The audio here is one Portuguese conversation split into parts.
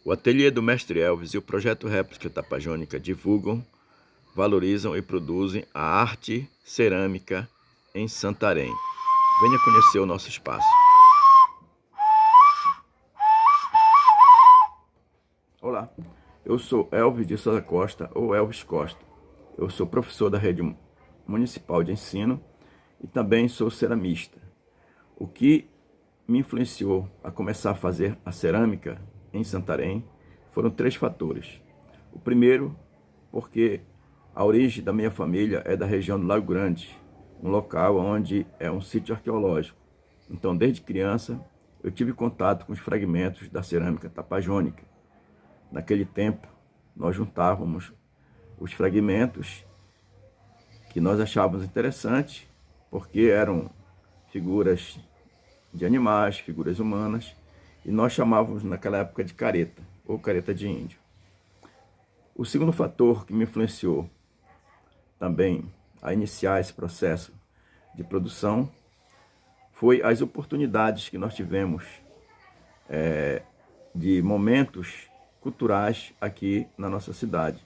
O ateliê do Mestre Elvis e o projeto Réplica Tapajônica divulgam, valorizam e produzem a arte cerâmica em Santarém. Venha conhecer o nosso espaço. Olá, eu sou Elvis de Souza Costa, ou Elvis Costa. Eu sou professor da Rede Municipal de Ensino e também sou ceramista. O que me influenciou a começar a fazer a cerâmica em Santarém foram 3 fatores. O primeiro, porque a origem da minha família é da região do Lago Grande, um local onde é um sítio arqueológico. Então, desde criança, eu tive contato com os fragmentos da cerâmica tapajônica. Naquele tempo, nós juntávamos os fragmentos que nós achávamos interessantes, porque eram figuras de animais, figuras humanas, e nós chamávamos naquela época de careta, ou careta de índio. O segundo fator que me influenciou também a iniciar esse processo de produção foi as oportunidades que nós tivemos de momentos culturais aqui na nossa cidade.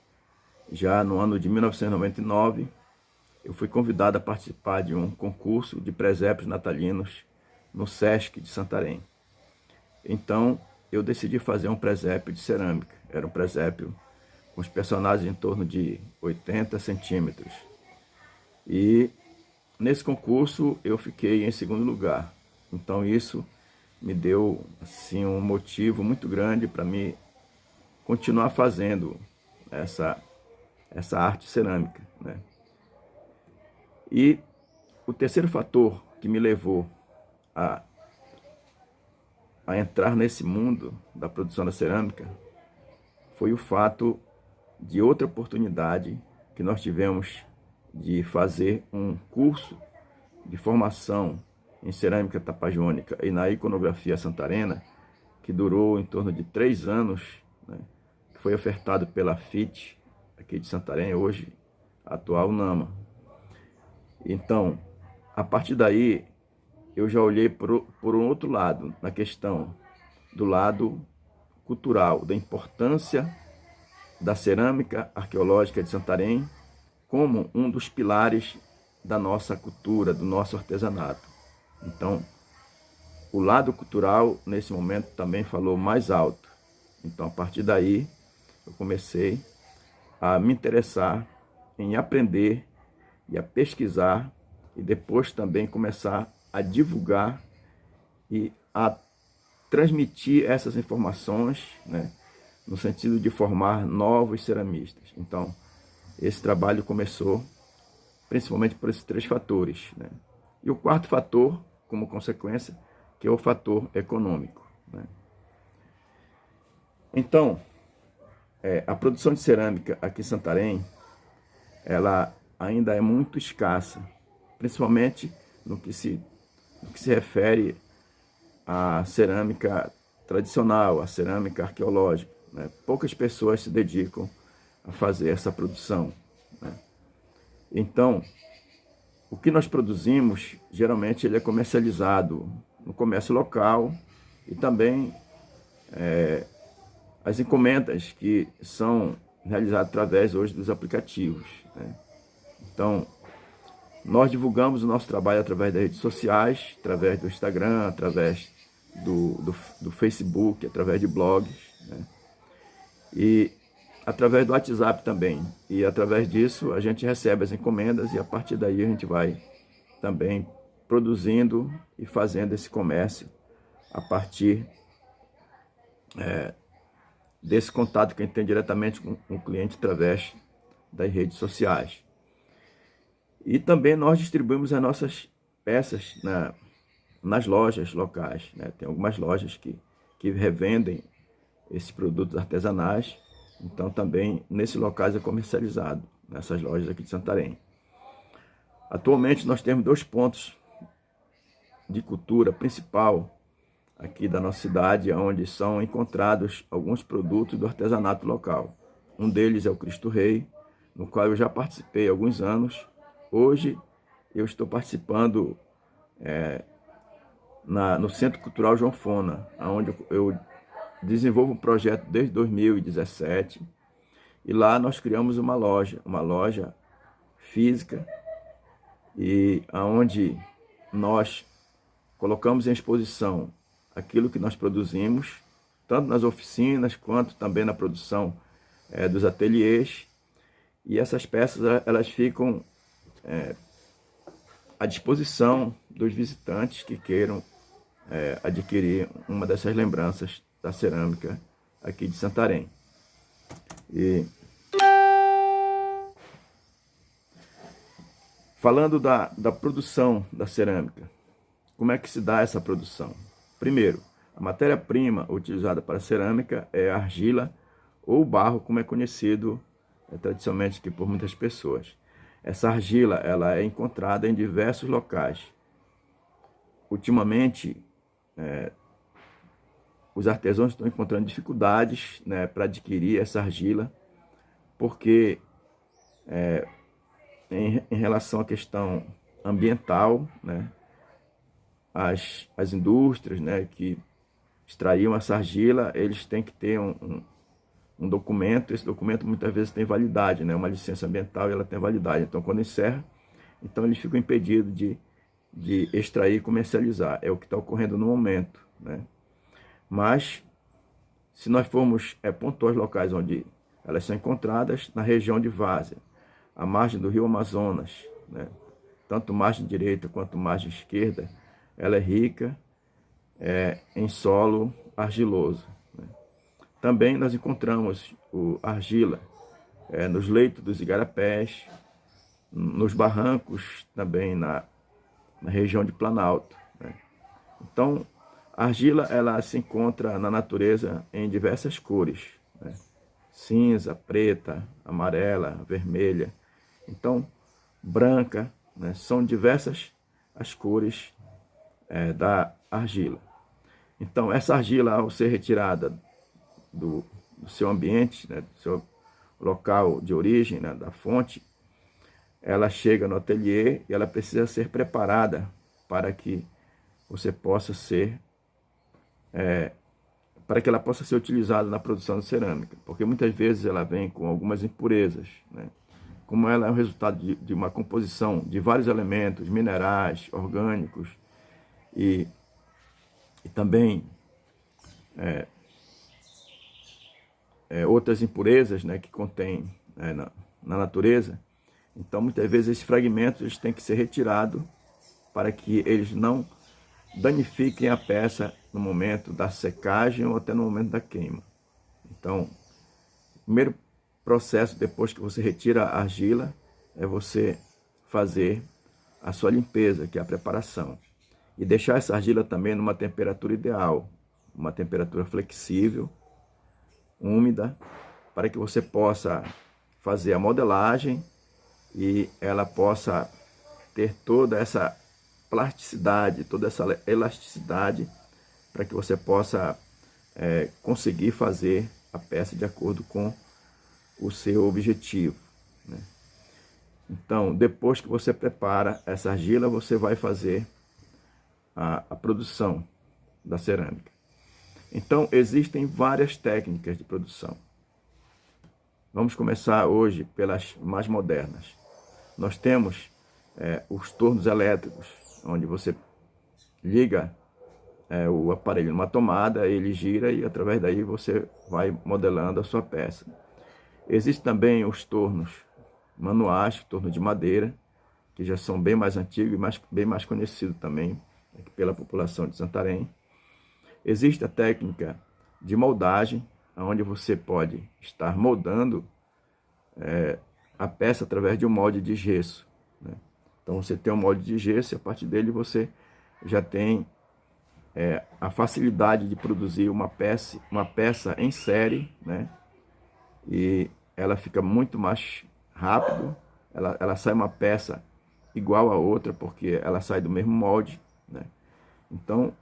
Já no ano de 1999, eu fui convidado a participar de um concurso de presépios natalinos no Sesc de Santarém. Então, eu decidi fazer um presépio de cerâmica. Era um presépio com os personagens em torno de 80 centímetros. E nesse concurso eu fiquei em segundo lugar. Então isso me deu assim, um motivo muito grande para mim continuar fazendo essa arte cerâmica, né? E o terceiro fator que me levou a entrar nesse mundo da produção da cerâmica foi o fato de outra oportunidade que nós tivemos de fazer um curso de formação em cerâmica tapajônica e na iconografia santarena, que durou em torno de 3 anos, né? Que foi ofertado pela FIT, aqui de Santarém, hoje atual NAMA. Então, a partir daí, eu já olhei por um outro lado, na questão do lado cultural, da importância da cerâmica arqueológica de Santarém como um dos pilares da nossa cultura, do nosso artesanato. Então, o lado cultural, nesse momento, também falou mais alto. Então, a partir daí, eu comecei a me interessar em aprender e a pesquisar e depois também começar a divulgar e a transmitir essas informações, né, no sentido de formar novos ceramistas. Então, esse trabalho começou principalmente por esses 3 fatores, né? E o quarto fator, como consequência, que é o fator econômico, né? Então, a produção de cerâmica aqui em Santarém, ela ainda é muito escassa, principalmente no que se refere à cerâmica tradicional, à cerâmica arqueológica, né? Poucas pessoas se dedicam a fazer essa produção, né? Então, o que nós produzimos, geralmente ele é comercializado no comércio local e também as encomendas que são realizadas através hoje dos aplicativos, né? Então, nós divulgamos o nosso trabalho através das redes sociais, através do Instagram, através do Facebook, através de blogs, né? E através do WhatsApp também. E através disso a gente recebe as encomendas e a partir daí a gente vai também produzindo e fazendo esse comércio a partir desse contato que a gente tem diretamente com o cliente através das redes sociais. E também nós distribuímos as nossas peças nas lojas locais, né? Tem algumas lojas que revendem esses produtos artesanais, então também nesse locais é comercializado, nessas lojas aqui de Santarém. Atualmente nós temos 2 pontos de cultura principal aqui da nossa cidade, onde são encontrados alguns produtos do artesanato local. Um deles é o Cristo Rei, no qual eu já participei há alguns anos. Hoje eu estou participando no Centro Cultural João Fona, onde eu desenvolvo um projeto desde 2017 e lá nós criamos uma loja física, e aonde nós colocamos em exposição aquilo que nós produzimos, tanto nas oficinas quanto também na produção dos ateliês. E essas peças elas ficam à disposição dos visitantes que queiram adquirir uma dessas lembranças da cerâmica aqui de Santarém. E falando da produção da cerâmica, como é que se dá essa produção? Primeiro, a matéria-prima utilizada para a cerâmica é a argila ou barro, como é conhecido tradicionalmente aqui por muitas pessoas. Essa argila ela é encontrada em diversos locais. Ultimamente, os artesãos estão encontrando dificuldades, né, para adquirir essa argila, porque em relação à questão ambiental, né, as indústrias, né, que extraíam essa argila, eles têm que ter um documento. Esse documento muitas vezes tem validade, né, uma licença ambiental, e ela tem validade. Então, quando encerra, então eles ficam impedidos de extrair e comercializar. É o que está ocorrendo no momento, né? Mas, se nós formos pontuar os locais onde elas são encontradas, na região de Várzea, à margem do rio Amazonas, né, tanto margem direita quanto margem esquerda, ela é rica em solo argiloso, né? Também nós encontramos argila nos leitos dos igarapés, nos barrancos, também na região de Planalto, né? Então, a argila ela se encontra na natureza em diversas cores, né? Cinza, preta, amarela, vermelha, então branca, né? São diversas as cores da argila. Então, essa argila, ao ser retirada do seu ambiente, né, do seu local de origem, né, da fonte, ela chega no ateliê e ela precisa ser preparada para que você possa ser para que ela possa ser utilizada na produção de cerâmica, porque muitas vezes ela vem com algumas impurezas, né? Como ela é o resultado de uma composição de vários elementos, minerais, orgânicos e também outras impurezas, né, que contém na natureza. Então, muitas vezes, esses fragmentos têm que ser retirados para que eles não danifiquem a peça no momento da secagem ou até no momento da queima. Então, o primeiro processo, depois que você retira a argila, é você fazer a sua limpeza, que é a preparação. E deixar essa argila também numa temperatura ideal, uma temperatura flexível, úmida, para que você possa fazer a modelagem e ela possa ter toda essa plasticidade, toda essa elasticidade, para que você possa conseguir fazer a peça de acordo com o seu objetivo, né? Então, depois que você prepara essa argila, você vai fazer a produção da cerâmica. Então, existem várias técnicas de produção. Vamos começar hoje pelas mais modernas. Nós temos os tornos elétricos, onde você liga o aparelho numa tomada, ele gira e através daí você vai modelando a sua peça. Existem também os tornos manuais, torno de madeira, que já são bem mais antigos e bem mais conhecidos também pela população de Santarém. Existe a técnica de moldagem, onde você pode estar moldando a peça através de um molde de gesso, né? Então você tem um molde de gesso e a partir dele você já tem a facilidade de produzir uma peça em série, né? E ela fica muito mais rápido, ela sai uma peça igual a outra, porque ela sai do mesmo molde, né? Então,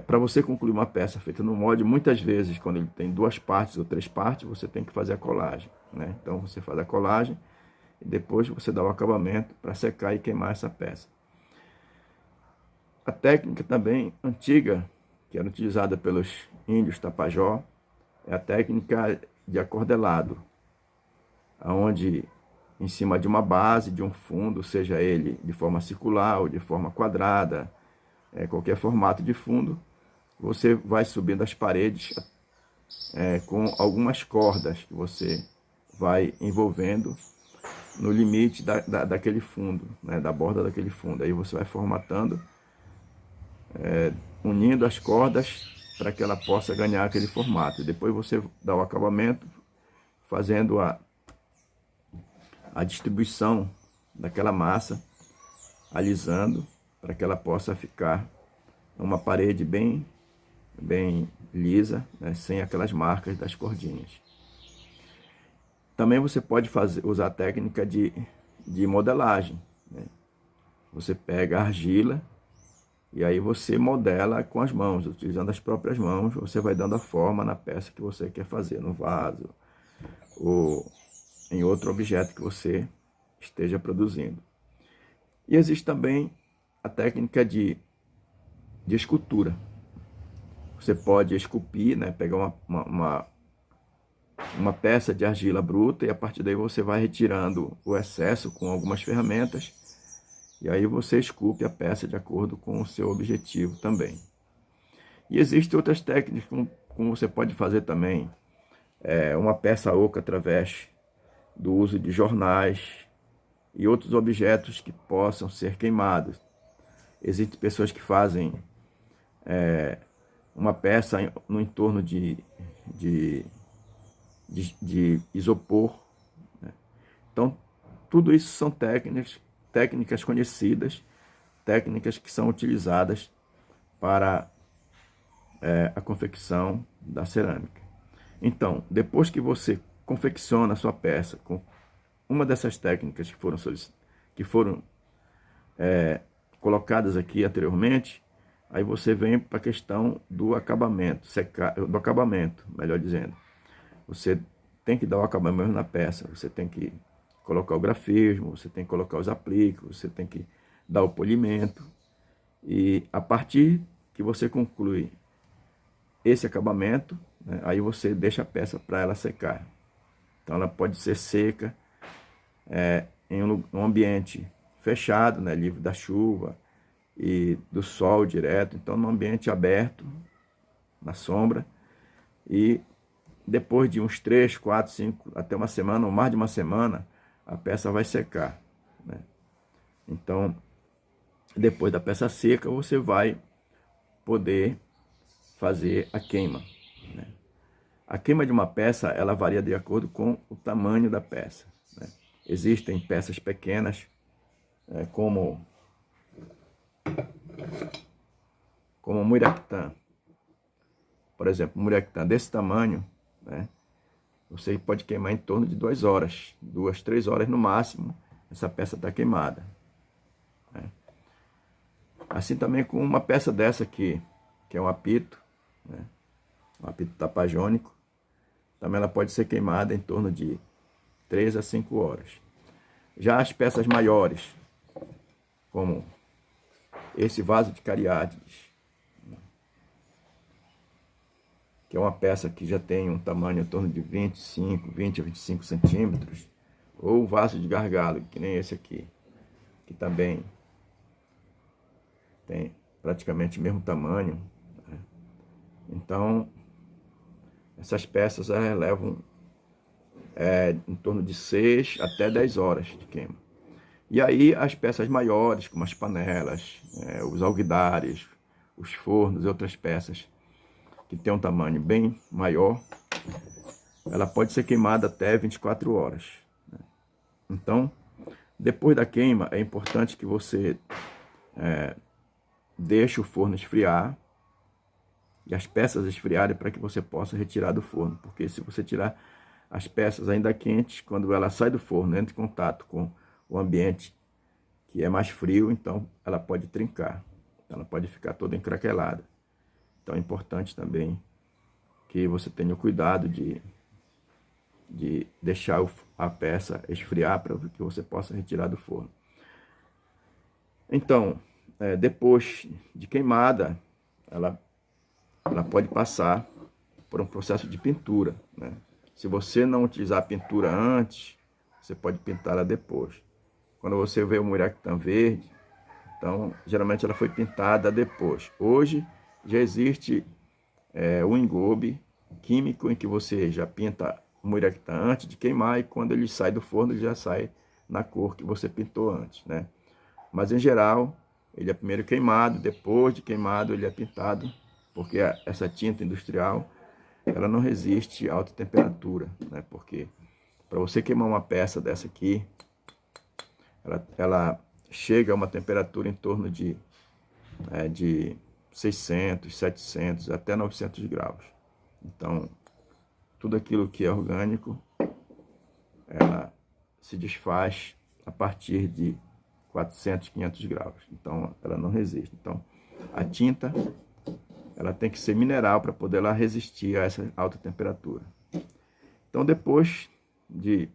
para você concluir uma peça feita no molde, muitas vezes, quando ele tem 2 partes ou 3 partes, você tem que fazer a colagem, né? Então, você faz a colagem e depois você dá o acabamento para secar e queimar essa peça. A técnica também antiga que era utilizada pelos índios Tapajós, é a técnica de acordelado, onde em cima de uma base, de um fundo, seja ele de forma circular ou de forma quadrada, qualquer formato de fundo, você vai subindo as paredes com algumas cordas que você vai envolvendo no limite daquele fundo, né, da borda daquele fundo. Aí você vai formatando, unindo as cordas para que ela possa ganhar aquele formato. Depois você dá o acabamento, fazendo a distribuição daquela massa, alisando, para que ela possa ficar uma parede bem lisa, né, sem aquelas marcas das cordinhas. Também você pode usar a técnica de modelagem, né? Você pega a argila e aí você modela com as mãos, utilizando as próprias mãos, você vai dando a forma na peça que você quer fazer, no vaso ou em outro objeto que você esteja produzindo. E existe também a técnica de escultura. Você pode esculpir, né, pegar uma peça de argila bruta e a partir daí você vai retirando o excesso com algumas ferramentas e aí você esculpe a peça de acordo com o seu objetivo também. E existem outras técnicas como você pode fazer também uma peça oca através do uso de jornais e outros objetos que possam ser queimados. Existem pessoas que fazem uma peça no entorno de isopor, né? Então, tudo isso são técnicas conhecidas, técnicas que são utilizadas para a confecção da cerâmica. Então, depois que você confecciona a sua peça com uma dessas técnicas que foram colocadas aqui anteriormente, aí você vem para a questão do acabamento, melhor dizendo. Você tem que dar o acabamento na peça, você tem que colocar o grafismo, você tem que colocar os apliques, você tem que dar o polimento. E a partir que você conclui esse acabamento, né, aí você deixa a peça para ela secar. Então ela pode ser seca em um ambiente fechado, né, livre da chuva e do sol direto. Então num ambiente aberto, na sombra, e depois de uns 3, 4, 5, até uma semana, ou mais de uma semana, a peça vai secar, né? Então, depois da peça seca, você vai poder fazer a queima, né? A queima de uma peça, ela varia de acordo com o tamanho da peça, né? Existem peças pequenas, como o muriactã. Por exemplo, um muriactã desse tamanho, né, você pode queimar em torno de 2 horas, 2, 3 horas no máximo, essa peça está queimada, né? Assim também com uma peça dessa aqui, que é um apito, né, um apito tapajônico, também ela pode ser queimada em torno de 3 a 5 horas. Já as peças maiores, como esse vaso de cariátides, que é uma peça que já tem um tamanho em torno de 20 a 25 centímetros, ou o vaso de gargalo, que nem esse aqui, que também tem praticamente o mesmo tamanho, né? Então, essas peças levam em torno de 6 até 10 horas de queima. E aí as peças maiores, como as panelas, os alguidares, os fornos e outras peças que tem um tamanho bem maior, ela pode ser queimada até 24 horas. Né? Então, depois da queima, é importante que você deixe o forno esfriar e as peças esfriarem para que você possa retirar do forno. Porque se você tirar as peças ainda quentes, quando ela sai do forno, entra em contato com o ambiente que é mais frio, então ela pode trincar, ela pode ficar toda encraquelada. Então é importante também que você tenha o cuidado de deixar a peça esfriar para que você possa retirar do forno. Então, depois de queimada, ela ela pode passar por um processo de pintura, né? Se você não utilizar a pintura antes, você pode pintá-la depois. Quando você vê o muriactã verde, então geralmente ela foi pintada depois. Hoje já existe o engobe químico em que você já pinta o muriactã antes de queimar e quando ele sai do forno ele já sai na cor que você pintou antes, né? Mas em geral ele é primeiro queimado, depois de queimado ele é pintado, porque essa tinta industrial ela não resiste a alta temperatura, né? Porque para você queimar uma peça dessa aqui, ela chega a uma temperatura em torno de 600, 700, até 900 graus. Então, tudo aquilo que é orgânico, ela se desfaz a partir de 400, 500 graus. Então, ela não resiste. Então, a tinta, ela tem que ser mineral para poder lá resistir a essa alta temperatura. Então, depois de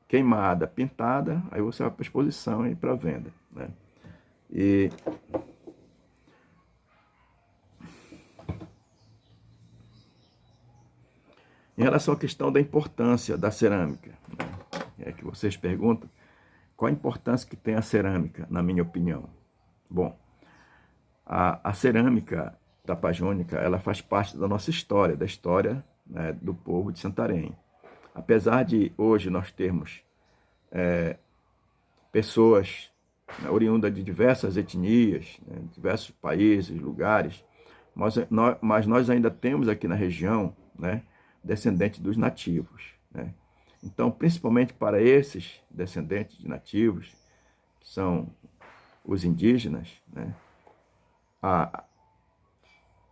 queimada, pintada, aí você vai para exposição e para venda, né? E em relação à questão da importância da cerâmica, né? É que vocês perguntam, qual a importância que tem a cerâmica, na minha opinião? Bom, a cerâmica tapajônica, ela faz parte da nossa história, da história, né, do povo de Santarém. Apesar de hoje nós termos pessoas, né, oriundas de diversas etnias, né, diversos países, lugares, mas nós ainda temos aqui na região, né, descendentes dos nativos, né? Então, principalmente para esses descendentes de nativos, que são os indígenas, né, a,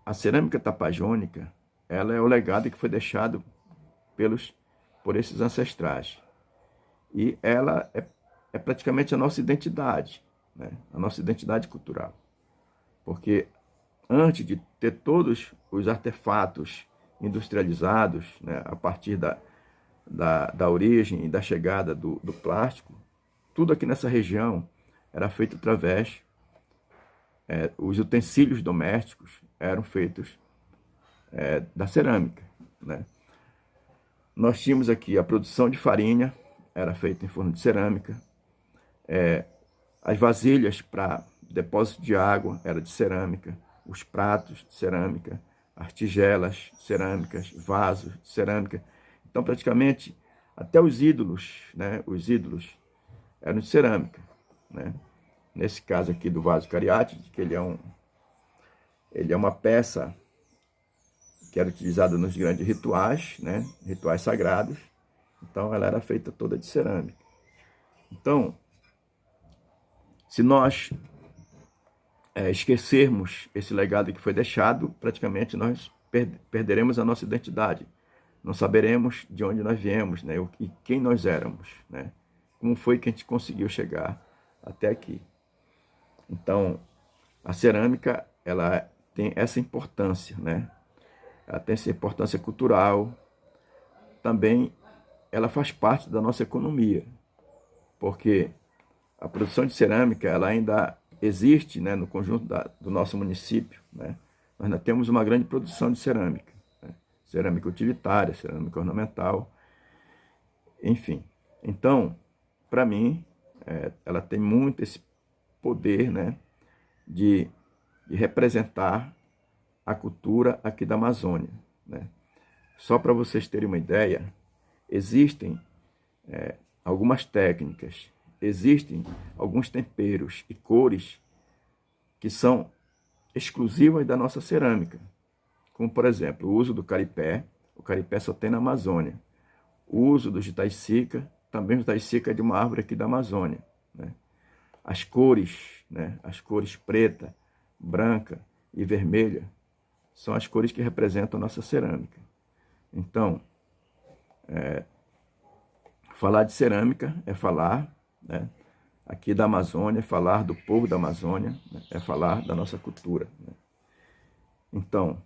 a cerâmica tapajônica, ela é o legado que foi deixado por esses ancestrais. E ela é praticamente a nossa identidade, né? A nossa identidade cultural. Porque antes de ter todos os artefatos industrializados, né, a partir da origem e da chegada do plástico, tudo aqui nessa região era feito através, os utensílios domésticos eram feitos da cerâmica, né? Nós tínhamos aqui a produção de farinha, era feita em forno de cerâmica, as vasilhas para depósito de água era de cerâmica, os pratos de cerâmica, as tigelas cerâmicas, vasos de cerâmica. Então, praticamente, até os ídolos, né, os ídolos eram de cerâmica, né? Nesse caso aqui do vaso cariátide, que ele é uma peça que era utilizada nos grandes rituais, né, rituais sagrados. Então, ela era feita toda de cerâmica. Então, se nós esquecermos esse legado que foi deixado, praticamente nós perderemos a nossa identidade. Não saberemos de onde nós viemos, né, e quem nós éramos, né? Como foi que a gente conseguiu chegar até aqui. Então, a cerâmica, ela tem essa importância, né? Ela tem essa importância cultural. Também ela faz parte da nossa economia, porque a produção de cerâmica ela ainda existe, né, no conjunto do nosso município, né? Nós ainda temos uma grande produção de cerâmica, né? Cerâmica utilitária, cerâmica ornamental, enfim. Então, para mim, ela tem muito esse poder, né, de representar a cultura aqui da Amazônia, né? Só para vocês terem uma ideia, existem algumas técnicas, existem alguns temperos e cores que são exclusivas da nossa cerâmica, como, por exemplo, o uso do caripé. O caripé só tem na Amazônia. O uso do jutaicica, também o jutaicica é de uma árvore aqui da Amazônia, né? As cores, né, as cores preta, branca e vermelha, são as cores que representam a nossa cerâmica. Então, falar de cerâmica é falar, né, aqui da Amazônia, é falar do povo da Amazônia, né, é falar da nossa cultura, né? Então,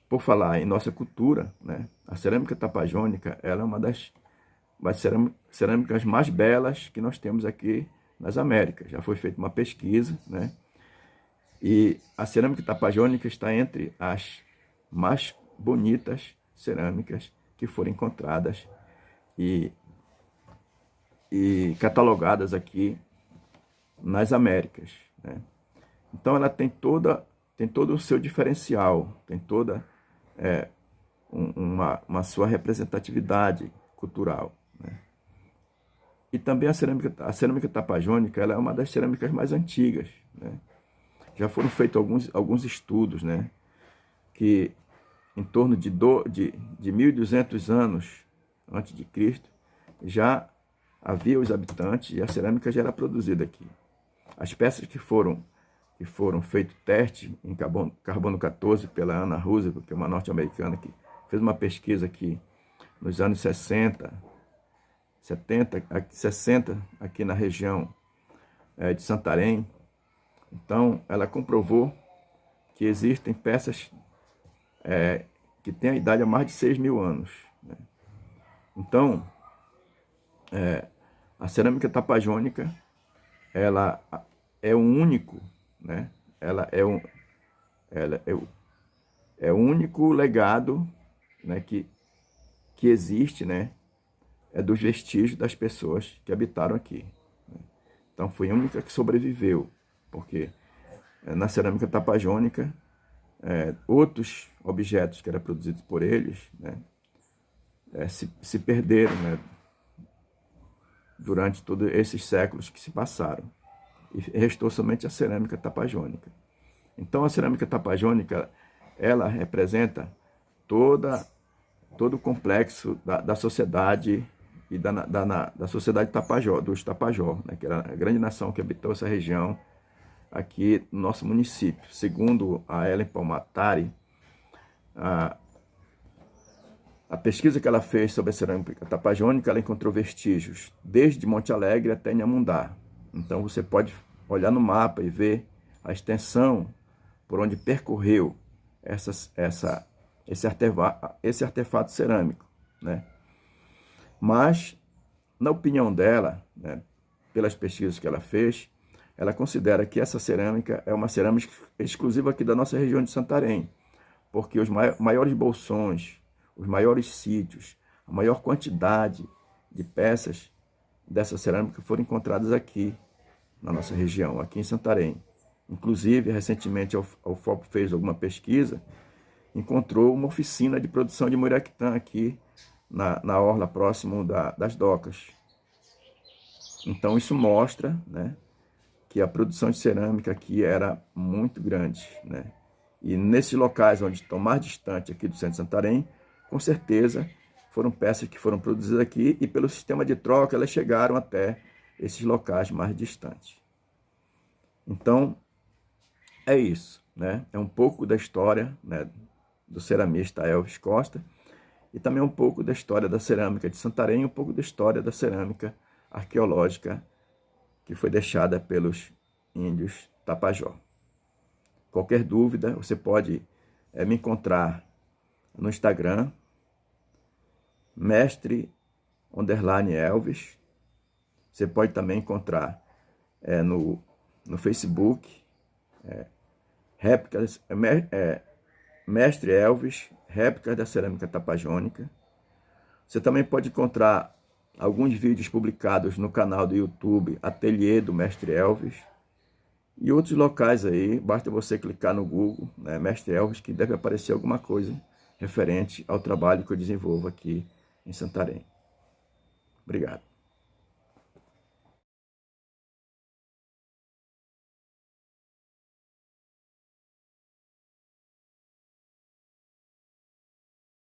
por falar em nossa cultura, né, a cerâmica tapajônica ela é uma das cerâmicas mais belas que nós temos aqui nas Américas. Já foi feita uma pesquisa, né, E a cerâmica tapajônica está entre as mais bonitas cerâmicas que foram encontradas e catalogadas aqui nas Américas, né? Então ela tem todo o seu diferencial, tem toda uma sua representatividade cultural, né? E também a cerâmica tapajônica, ela é uma das cerâmicas mais antigas, né? Já foram feitos alguns estudos, né, que em torno de 1.200 anos antes de Cristo já havia os habitantes e a cerâmica já era produzida aqui. As peças que foram feito teste em carbono 14 pela Anna Roosevelt, que é uma norte-americana que fez uma pesquisa aqui nos anos 60, 60 aqui na região de Santarém. Então, ela comprovou que existem peças que têm a idade há mais de 6.000 anos, né? Então, a cerâmica tapajônica, ela é o único, né? Ela é o único legado, né, que existe, né? É dos vestígios das pessoas que habitaram aqui, né? Então, foi a única que sobreviveu, porque na cerâmica tapajônica, outros objetos que eram produzidos por eles, né, se perderam, né, durante todos esses séculos que se passaram. E restou somente a cerâmica tapajônica. Então a cerâmica tapajônica, ela representa todo o complexo da sociedade e da sociedade tapajó, dos Tapajós, né, que era a grande nação que habitou essa região aqui no nosso município. Segundo a Ellen Palmatari, a pesquisa que ela fez sobre a cerâmica tapajônica, ela encontrou vestígios desde Monte Alegre até Inhamundá. Então você pode olhar no mapa e ver a extensão por onde percorreu esse artefato cerâmico, né? Mas, na opinião dela, né, pelas pesquisas que ela fez, ela considera que essa cerâmica é uma cerâmica exclusiva aqui da nossa região de Santarém, porque os maiores bolsões, os maiores sítios, a maior quantidade de peças dessa cerâmica foram encontradas aqui na nossa região, aqui em Santarém. Inclusive, recentemente, a UFOP fez alguma pesquisa, encontrou uma oficina de produção de muriaquitã aqui na orla próximo das docas. Então, isso mostra, né, que a produção de cerâmica aqui era muito grande, né? E nesses locais onde estão mais distantes aqui do centro de Santarém, com certeza foram peças que foram produzidas aqui e pelo sistema de troca elas chegaram até esses locais mais distantes. Então, é isso, né? É um pouco da história, né, do ceramista Elvis Costa e também um pouco da história da cerâmica de Santarém e um pouco da história da cerâmica arqueológica que foi deixada pelos índios Tapajó. Qualquer dúvida, você pode me encontrar no Instagram, mestre_Elvis. Você pode também encontrar no Facebook, réplicas, Mestre Elvis, réplicas da cerâmica tapajônica. Você também pode encontrar alguns vídeos publicados no canal do YouTube Ateliê do Mestre Elvis e outros locais aí. Basta você clicar no Google, né, Mestre Elvis, que deve aparecer alguma coisa referente ao trabalho que eu desenvolvo aqui em Santarém. Obrigado.